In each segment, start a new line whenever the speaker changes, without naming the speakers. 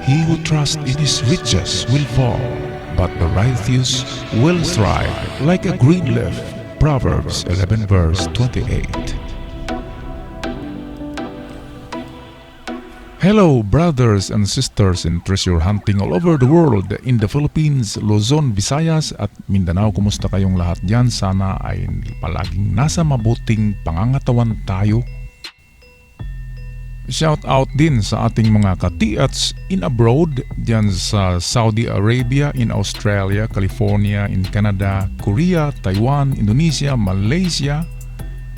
He who trusts in his riches will fall, but the righteous will thrive like a green leaf. Proverbs 11 verse 28. Hello brothers and sisters in treasure hunting all over the world, in the Philippines, Luzon, Visayas at Mindanao. Kumusta kayong lahat dyan? Sana ay palaging nasa mabuting pangangatawan tayo. Shout out din sa ating mga katiats in abroad, dyan sa Saudi Arabia, in Australia, California, in Canada, Korea, Taiwan, Indonesia, Malaysia,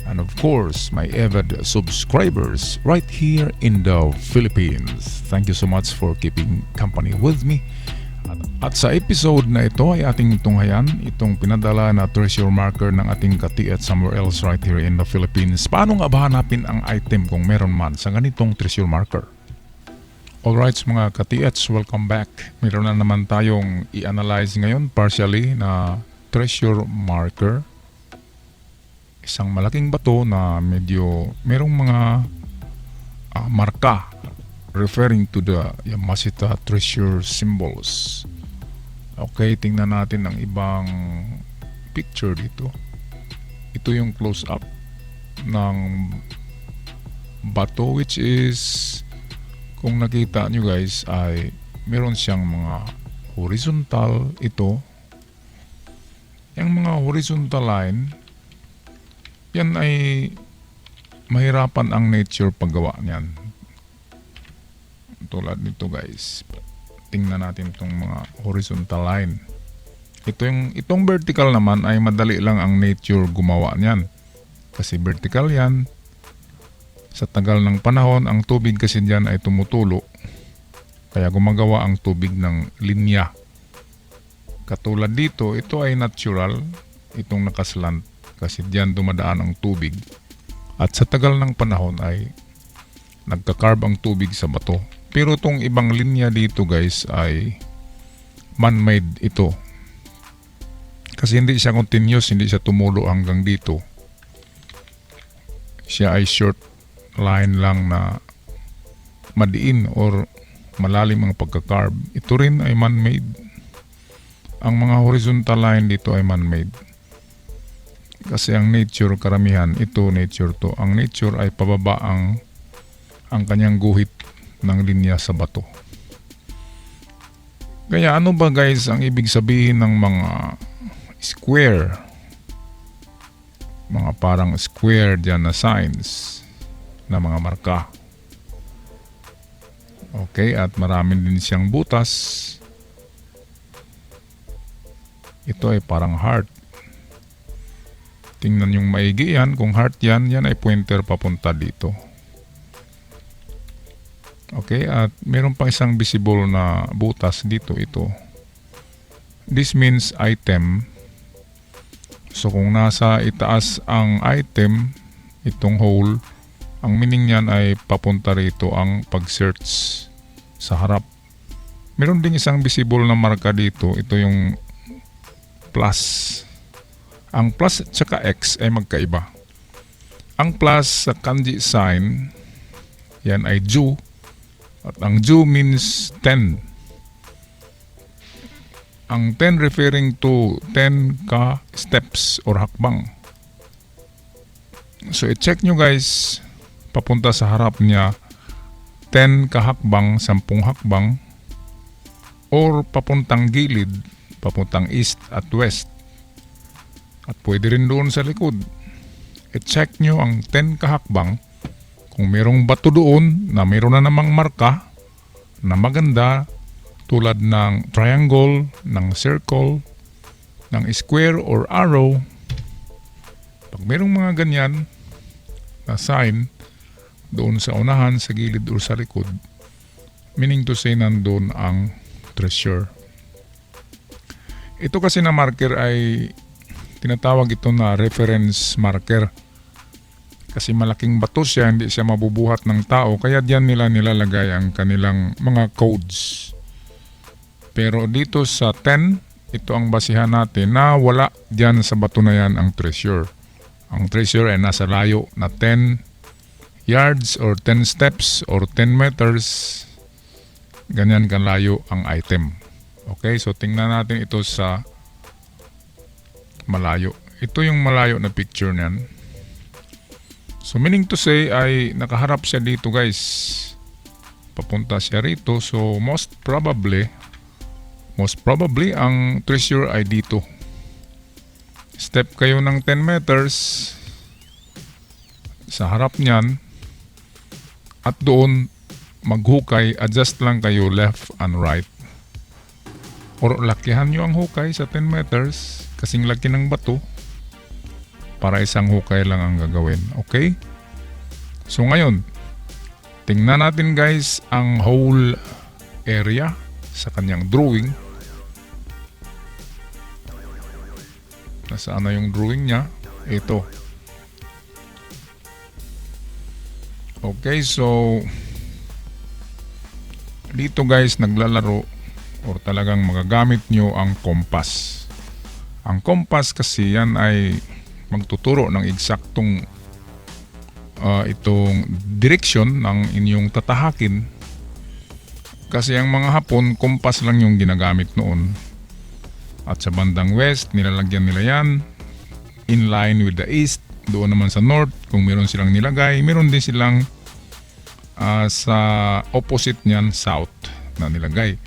and of course, my avid subscribers right here in the Philippines. Thank you so much for keeping company with me. At sa episode na ito ay ating tunghayan itong pinadala na treasure marker ng ating kati at somewhere else right here in the Philippines. Paano nga ba hanapin ang item kung meron man sa ganitong treasure marker? Alright mga katiats, welcome back. Meron na naman tayong i-analyze ngayon partially na treasure marker. Isang malaking bato na medyo merong mga marka referring to the Yamashita treasure symbols. Okay, tingnan natin ang ibang picture dito. Ito yung close up ng bato, which is, kung nakita nyo guys, ay meron siyang mga horizontal. Ito yung mga horizontal line, yan ay mahirapan ang nature paggawa niyan. Tulad nito guys, tingnan natin itong mga horizontal line. Itong vertical naman ay madali lang ang nature gumawa niyan, kasi vertical yan. Sa tagal ng panahon, ang tubig kasi dyan ay tumutulo, kaya gumagawa ang tubig ng linya. Katulad dito, ito ay natural, itong nakaslant, kasi dyan dumadaan ang tubig, at sa tagal ng panahon ay nagkakarb ang tubig sa bato. Pero itong ibang linya dito guys ay man-made ito. Kasi hindi siya continuous, hindi siya tumulo hanggang dito. Siya ay short line lang na madiin or malalim ang pagkakarb. Ito rin ay man-made. Ang mga horizontal line dito ay man-made. Kasi ang nature karamihan, ito nature to. Ang nature ay pababa ang kanyang guhit ng linya sa bato. Kaya ano ba guys ang ibig sabihin ng mga square? Mga parang square dyan na signs na mga marka. Okay, at marami din siyang butas. Ito ay parang heart. Tingnan yung maigi yan. Kung heart yan, yan ay pointer papunta dito. Okay, at meron pang isang visible na butas dito, ito. This means item. So kung nasa itaas ang item, itong hole, ang meaning niyan ay papunta rito ang pag-search sa harap. Meron ding isang visible na marka dito, ito yung plus. Ang plus at saka X ay magkaiba. Ang plus sa kanji sign, yan ay Ju. At ang Ju means 10. Ang 10 referring to 10 ka steps or hakbang. So i-check nyo guys, papunta sa harap niya 10 ka hakbang, 10 hakbang, or papuntang gilid, papuntang east at west. At pwede rin doon sa likod. I-check nyo ang 10 ka hakbang. Kung mayroong bato doon na mayroon na namang marka na maganda, tulad ng triangle, ng circle, ng square or arrow, pag mayroong mga ganyan na sign doon sa unahan, sa gilid o sa likod, meaning to say nandun ang treasure. Ito kasi na marker ay tinatawag ito na reference marker. Kasi malaking bato siya, hindi siya mabubuhat ng tao, kaya diyan nila nilalagay ang kanilang mga codes. Pero dito sa 10, ito ang basihan natin na wala diyan sa bato na yan ang treasure. Ang treasure ay nasa layo na 10 yards or 10 steps or 10 meters ganyan kalayo ang item. Okay, so tingnan natin ito sa malayo. Ito yung malayo na picture niyan. So meaning to say ay nakaharap siya dito guys. Papunta siya rito. So most probably ang treasure ay dito. Step kayo ng 10 meters sa harap niyan at doon maghukay, adjust lang kayo left and right. Or lakihan nyo ang hukay sa 10 meters kasing laki ng bato para isang hukay lang ang gagawin. Okay? So ngayon, tingnan natin guys ang whole area sa kanyang drawing. Nasaan na yung drawing niya? Ito. Okay, so dito guys naglalaro or talagang magagamit nyo ang compass. Ang compass kasi yan ay magtuturo ng eksaktong itong direction ng inyong tatahakin. Kasi ang mga Hapon, compass lang yung ginagamit noon. At sa bandang west, nilalagyan nila yan in line with the east. Doon naman sa north, kung meron silang nilagay, meron din silang sa opposite niyan, south na nilagay.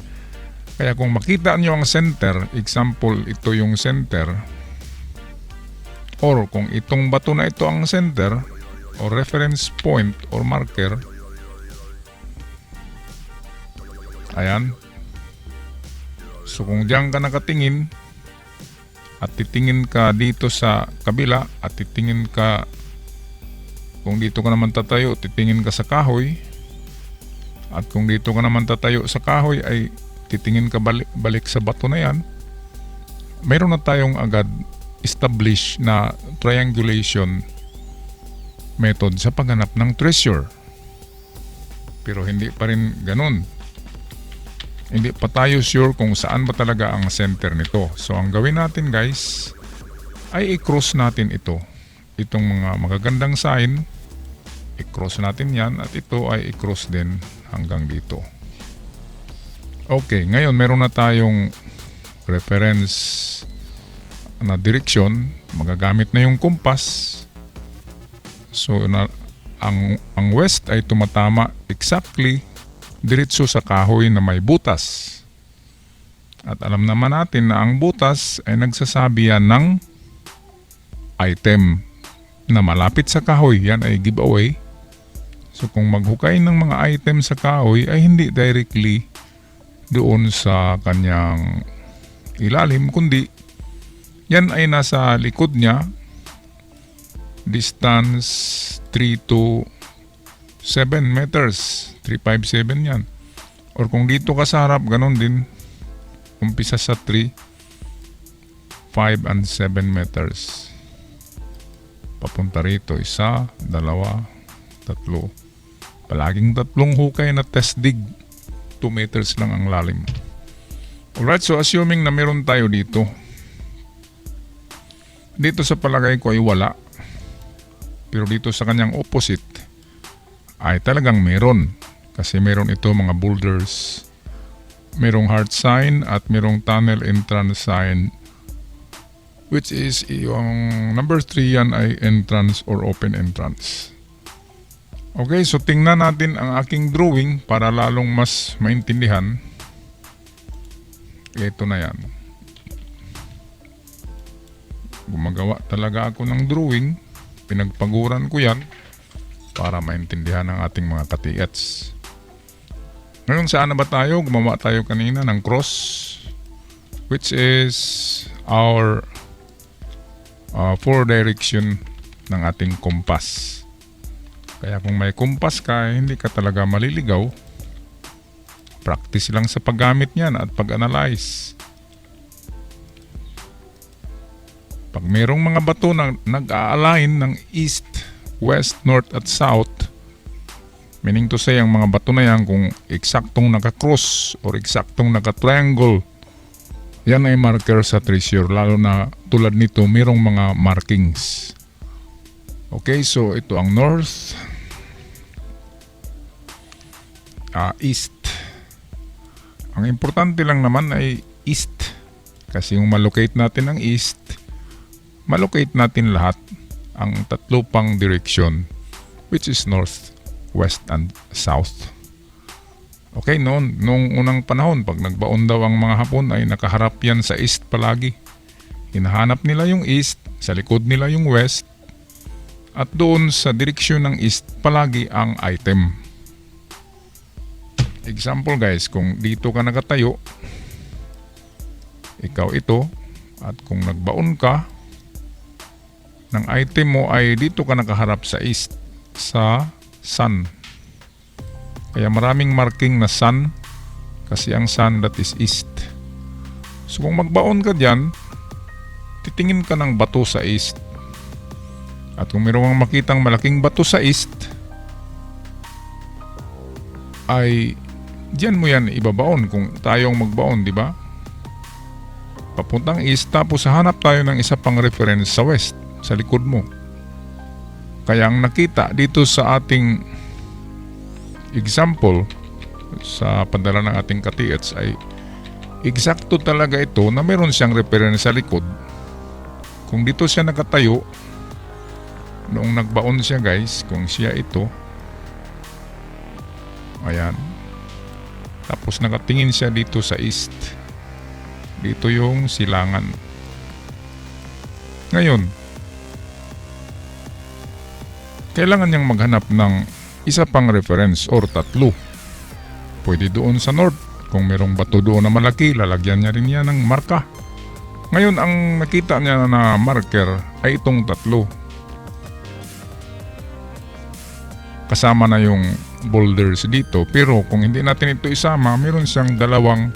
Kaya kung makita nyo ang center, example, ito yung center, or kung itong bato na ito ang center, or reference point, or marker, ayan. So kung diyan ka nakatingin, at titingin ka dito sa kabila, at titingin ka, kung dito ka naman tatayo, titingin ka sa kahoy, at kung dito ka naman tatayo sa kahoy, ay titingin ka balik sa bato na yan, mayroon na tayong agad establish na triangulation method sa paghanap ng treasure. Pero hindi pa rin ganun. Hindi pa tayo sure kung saan ba talaga ang center nito. So ang gawin natin guys ay i-cross natin ito. Itong mga magagandang sign, i-cross natin yan, at ito ay i-cross din hanggang dito. Okay, ngayon meron na tayong reference na direksyon. Magagamit na yung compass. So ang west ay tumatama exactly diretso sa kahoy na may butas. At alam naman natin na ang butas ay nagsasabi yan ng item na malapit sa kahoy. Yan ay giveaway. So kung maghukay ng mga item sa kahoy ay hindi directly doon sa kanyang ilalim, kundi yan ay nasa likod niya, distance 3 to 7 meters, 357 yan. Or kung dito ka sa harap, ganun din, umpisa sa 3, 5 and 7 meters. Papunta rito, 1, 2, 3. Palaging 3 hukay na test dig. 2 meters lang ang lalim. Alright, so assuming na meron tayo dito. Dito sa palagay ko ay wala. Pero dito sa kanyang opposite ay talagang meron. Kasi meron ito mga boulders. Merong heart sign at merong tunnel entrance sign. Which is yung number 3 yan ay entrance or open entrance. Okay, so tingnan natin ang aking drawing para lalong mas maintindihan. Ito na yan. Gumagawa talaga ako ng drawing. Pinagpaguran ko yan para maintindihan ng ating mga katiets. Ngayon saan na ba tayo? Gumawa tayo kanina ng cross, which is our 4 direction ng ating compass. Kaya kung may compass ka, hindi ka talaga maliligaw. Practice lang sa paggamit niyan at pag-analyze. Pag mayroong mga bato na nag-a-align ng east, west, north at south, meaning to say ang mga bato na yan kung eksaktong naka-cross or eksaktong naka-triangle, yan ay marker sa treasure. Lalo na tulad nito, mayroong mga markings. Okay, so ito ang north, east, Ang importante lang naman ay east. Kasi yung malocate natin ang east, malocate natin lahat ang tatlo pang direction, which is north, west, and south. Okay, nung unang panahon, pag nagbaon daw ang mga Hapon ay nakaharap yan sa east palagi. Hinahanap nila yung east, sa likod nila yung west, at doon sa direksyon ng east palagi ang item. Example guys, kung dito ka nakatayo, ikaw ito, at kung nagbaon ka, ng item mo ay dito ka nakaharap sa east, sa sun. Kaya maraming marking na sun, kasi ang sun that is east. So kung magbaon ka dyan, titingin ka ng bato sa east. At kung mayroong makitang malaking bato sa east, ay diyan mo yan ibabaon kung tayong magbaon, di ba? Papuntang east, tapos hanap tayo ng isa pang reference sa west, sa likod mo. Kaya ang nakita dito sa ating example, sa padala ng ating ka-TH ay eksakto talaga ito na meron siyang reference sa likod. Kung dito siya nakatayo, noong nagbaon siya guys, kung siya ito, ayan, tapos nakatingin siya dito sa east, dito yung silangan. Ngayon, kailangan niyang maghanap ng isa pang reference or tatlo. Pwede doon sa north, kung merong bato doon na malaki, lalagyan niya rin yan ng marka. Ngayon, ang nakita niya na marker ay itong tatlo. Kasama na yung boulders dito, pero kung hindi natin ito isama, meron siyang dalawang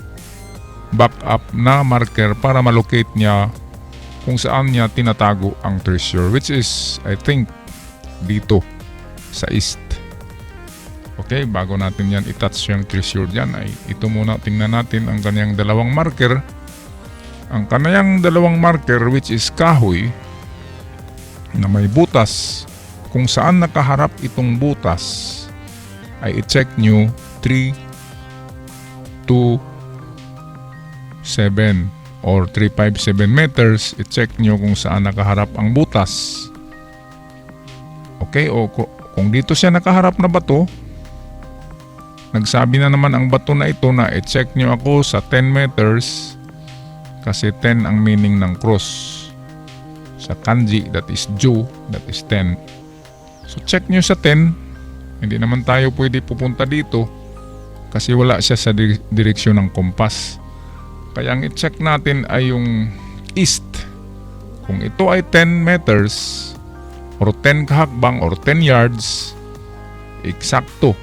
backup na marker para malocate niya kung saan niya tinatago ang treasure, which is I think dito sa east. Okay, bago natin yan i-touch yung treasure dyan, ay ito muna tingnan natin ang kanyang dalawang marker. Ang kanyang dalawang marker, which is kahoy na may butas, kung saan nakaharap itong butas ay i-check nyo 3, 2, 7 or 357 meters. I-check nyo kung saan nakaharap ang butas. Okay, o kung dito siya nakaharap na bato, nagsabi na naman ang bato na ito na i-check nyo ako sa 10 meters kasi 10 ang meaning ng cross. Sa kanji, that is Ju, that is 10. So check nyo sa 10. Hindi naman tayo pwede pupunta dito kasi wala siya sa direksyon ng kompas. Kaya ang i-check natin ay yung east. Kung ito ay 10 meters or 10 kahakbang or 10 yards, eksakto.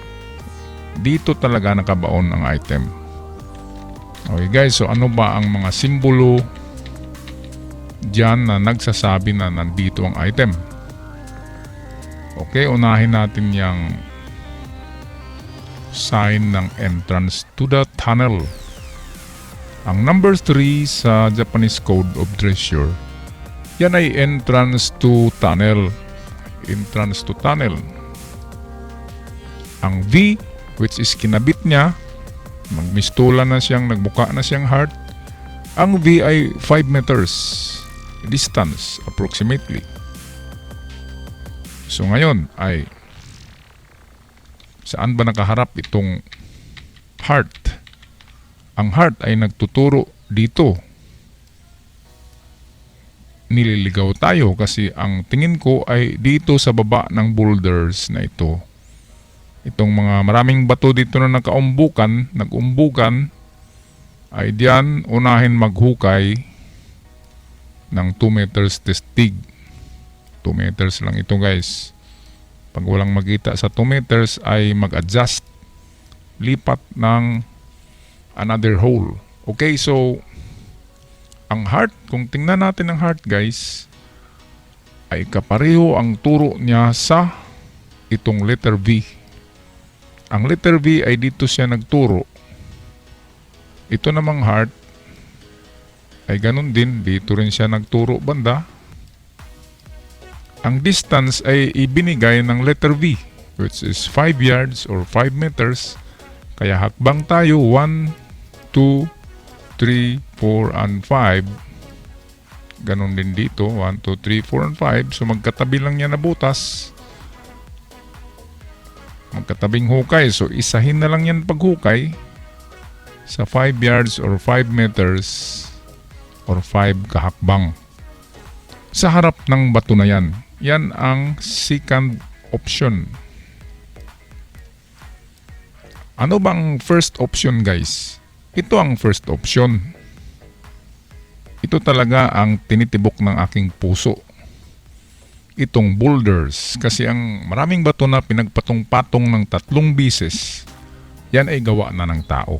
Dito talaga nakabaon ang item. Okay guys, so ano ba ang mga simbolo dyan na nagsasabi na nandito ang item? Okay, unahin natin yung sign ng entrance to the tunnel. Ang number 3 sa Japanese Code of Treasure, yan ay entrance to tunnel. Entrance to tunnel. Ang V, which is kinabit niya, magmistula na siyang, nagbuka na siyang heart. Ang V ay 5 meters distance approximately. So ngayon ay saan ba nakaharap itong heart? Ang heart ay nagtuturo dito. Nililigaw tayo kasi ang tingin ko ay dito sa baba ng boulders na ito. Itong mga maraming bato dito na nag-umbukan ay diyan unahin maghukay ng 2 meters testig. 2 meters lang ito guys. Pag walang makita sa 2 meters ay mag-adjust. Lipat ng another hole. Okay, so ang heart, kung tingnan natin ang heart guys, ay kapareho ang turo niya sa itong letter V. Ang letter V ay dito siya nagturo. Ito namang heart ay ganun din, dito rin siya nagturo banda. Ang distance ay ibinigay ng letter V, which is 5 yards or 5 meters. Kaya hakbang tayo 1, 2, 2, 3, 4, and 5. Ganon din dito, 1, 2, 3, 4, and 5. So magkatabi lang yan na butas. Magkatabing hukay. So isahin na lang yan paghukay sa 5 yards or 5 meters or 5 kahakbang. Sa harap ng bato na yan. Yan ang second option. Ano bang first option, guys? Ito ang first option. Ito talaga ang tinitibok ng aking puso. Itong boulders. Kasi ang maraming bato na pinagpatong-patong ng 3 bisis, yan ay gawa na ng tao.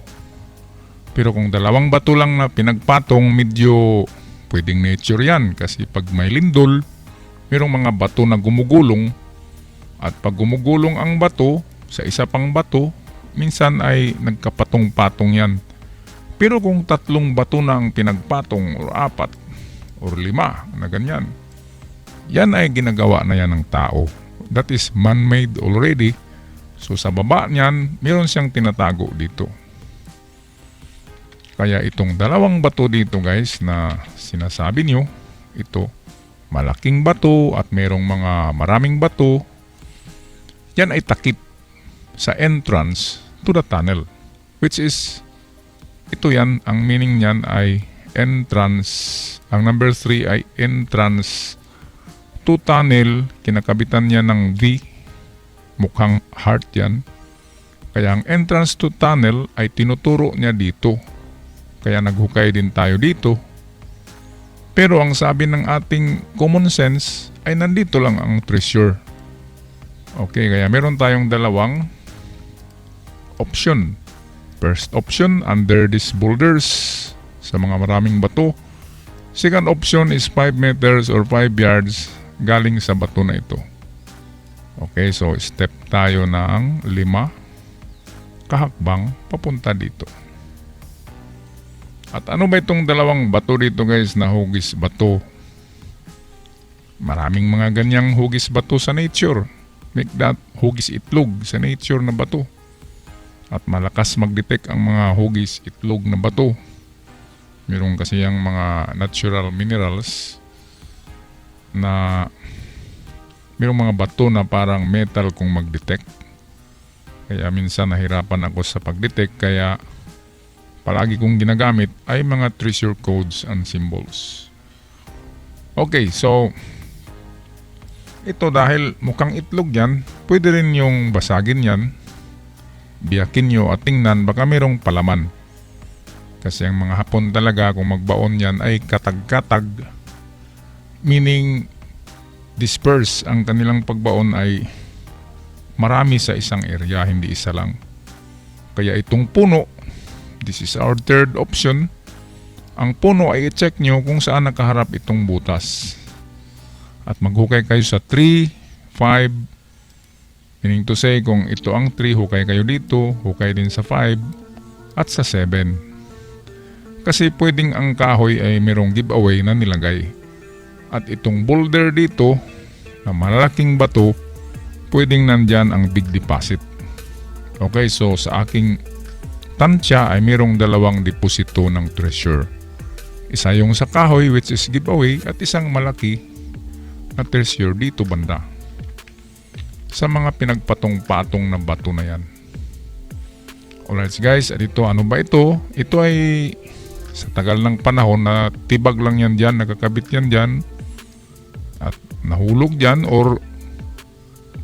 Pero kung 2 bato lang na pinagpatong, medyo pwedeng nature yan. Kasi pag may lindol, mayroong mga bato na gumugulong. At pag gumugulong ang bato sa isa pang bato, minsan ay nagkapatong-patong yan. Pero kung 3 bato na ang pinagpatong or 4 or 5 na ganyan, yan ay ginagawa na yan ng tao. That is man-made already. So sa baba niyan, meron siyang tinatago dito. Kaya itong 2 bato dito, guys, na sinasabi nyo, ito, malaking bato at merong mga maraming bato, yan ay takip sa entrance to the tunnel, which is ito yan, ang meaning niyan ay entrance. Ang number 3 ay entrance to tunnel. Kinakabitan niya ng V, mukhang heart yan. Kaya ang entrance to tunnel ay tinuturo niya dito. Kaya naghukay din tayo dito. Pero ang sabi ng ating common sense ay nandito lang ang treasure. Okay, kaya meron tayong 2 option. First option, under these boulders, sa mga maraming bato. Second option is 5 meters or 5 yards galing sa bato na ito. Okay, so step tayo ng 5 kahakbang papunta dito. At ano ba itong 2 bato dito, guys, na hugis bato? Maraming mga ganyang hugis bato sa nature. Make that hugis itlog sa nature na bato. At malakas mag-detect ang mga hugis itlog na bato. Meron kasi yung mga natural minerals na merong mga bato na parang metal kung mag-detect. Kaya minsan nahirapan ako sa pag-detect, kaya palagi kong ginagamit ay mga treasure codes and symbols. Okay, so ito dahil mukhang itlog yan, pwede rin yung basagin yan. Biyakin nyo at tingnan, baka mayroong palaman. Kasi ang mga Hapon talaga, kung magbaon yan ay katag-katag. Meaning, disperse ang kanilang pagbaon ay marami sa isang area, hindi isa lang. Kaya itong puno, this is our third option. Ang puno ay i-check nyo kung saan nakaharap itong butas. At maghukay kayo sa 3, 5, meaning to say, kung ito ang 3, hukay kayo dito, hukay din sa 5, at sa 7. Kasi pwedeng ang kahoy ay merong giveaway na nilagay. At itong boulder dito, na malaking bato, pwedeng nandyan ang big deposit. Okay, so sa aking tansya ay merong 2 deposito ng treasure. Isa yung sa kahoy, which is giveaway, at isang malaki na treasure dito banda. Sa mga pinagpatong-patong na bato na yan. Alright guys, at ito, ano ba ito? Ito ay sa tagal ng panahon na tibag lang yan dyan, nakakabit yan dyan, at nahulog dyan, or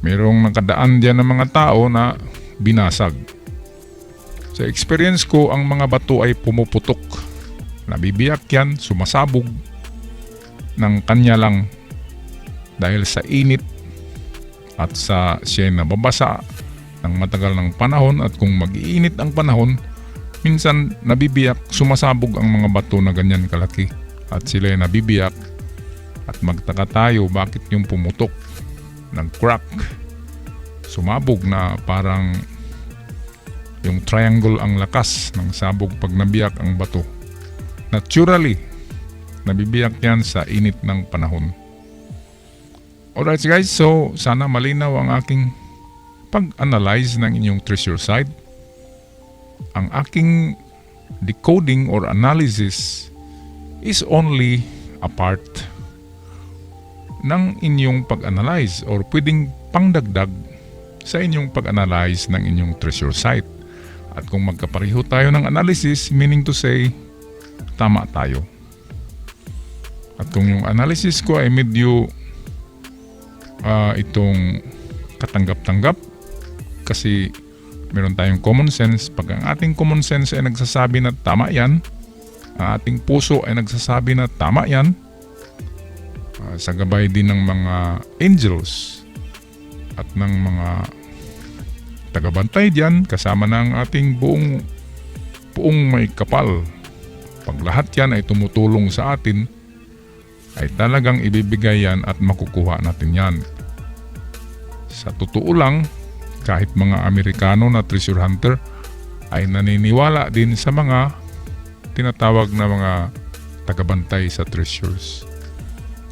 merong nakadaan dyan ng mga tao na binasag. Sa experience ko, ang mga bato ay pumuputok. Nabibiyak yan, sumasabog ng kanya lang dahil sa init at sa siya nababasa ng matagal ng panahon. At kung mag-iinit ang panahon, minsan nabibiyak, sumasabog ang mga bato na ganyan kalaki at sila nabibiyak. At magtaka tayo bakit yung pumutok, nag-crack, sumabog na parang yung triangle ang lakas ng sabog pag nabiyak ang bato. Naturally, nabibiyak yan sa init ng panahon. Alright guys, so sana malinaw ang aking pag-analyze ng inyong treasure site. Ang aking decoding or analysis is only a part ng inyong pag-analyze or pwedeng pangdagdag sa inyong pag-analyze ng inyong treasure site. At kung magkapareho tayo ng analysis, meaning to say, tama tayo. At kung yung analysis ko ay medyo itong katanggap-tanggap, kasi meron tayong common sense. Pag ang ating common sense ay nagsasabi na tama yan, ang ating puso ay nagsasabi na tama yan, sa gabay din ng mga angels at ng mga tagabantay diyan, kasama ng ating buong may kapal. Pag lahat yan ay tumutulong sa atin, ay talagang ibibigay yan at makukuha natin yan. Sa totoo lang, kahit mga Amerikano na treasure hunter ay naniniwala din sa mga tinatawag na mga tagabantay sa treasures.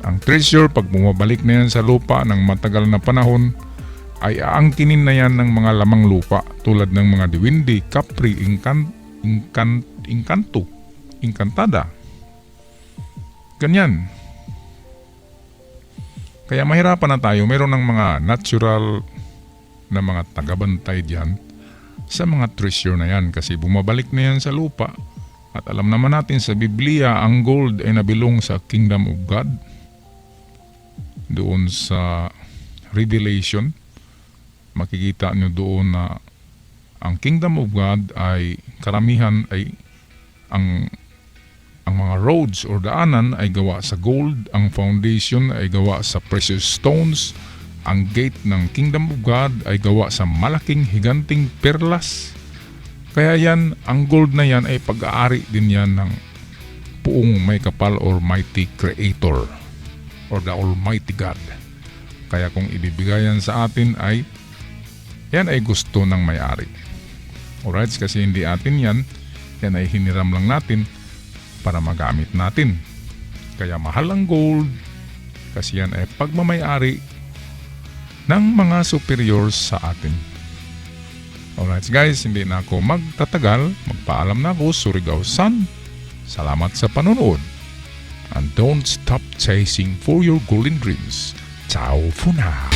Ang treasure, pag bumabalik na yan sa lupa ng matagal na panahon, ay aangkinin na yan ng mga lamang lupa tulad ng mga diwindi, kapri, inkantada. Ganyan. Kaya mahirapan na tayo. Meron ng mga natural na mga tagabantay diyan sa mga treasure na yan kasi bumabalik na yan sa lupa. At alam naman natin sa Biblia, ang gold ay nabilong sa Kingdom of God. Doon sa Revelation, makikita nyo doon na ang Kingdom of God ay karamihan ay ang mga roads or daanan ay gawa sa gold, ang foundation ay gawa sa precious stones, ang gate ng Kingdom of God ay gawa sa malaking higanting perlas. Kaya yan, ang gold na yan ay pag-aari din yan ng buong may kapal or mighty creator or the Almighty God. Kaya kung ibibigay yan sa atin ay yan ay gusto ng may-ari. Alright, kasi hindi atin yan ay hiniram lang natin para magamit natin. Kaya mahal ang gold kasi yan ay pagmamay-ari ng mga superiors sa atin. Alright guys, hindi na ako magtatagal. Magpaalam na ako, Surigao-san. Salamat sa panonood. And don't stop chasing for your golden dreams. Ciao for now.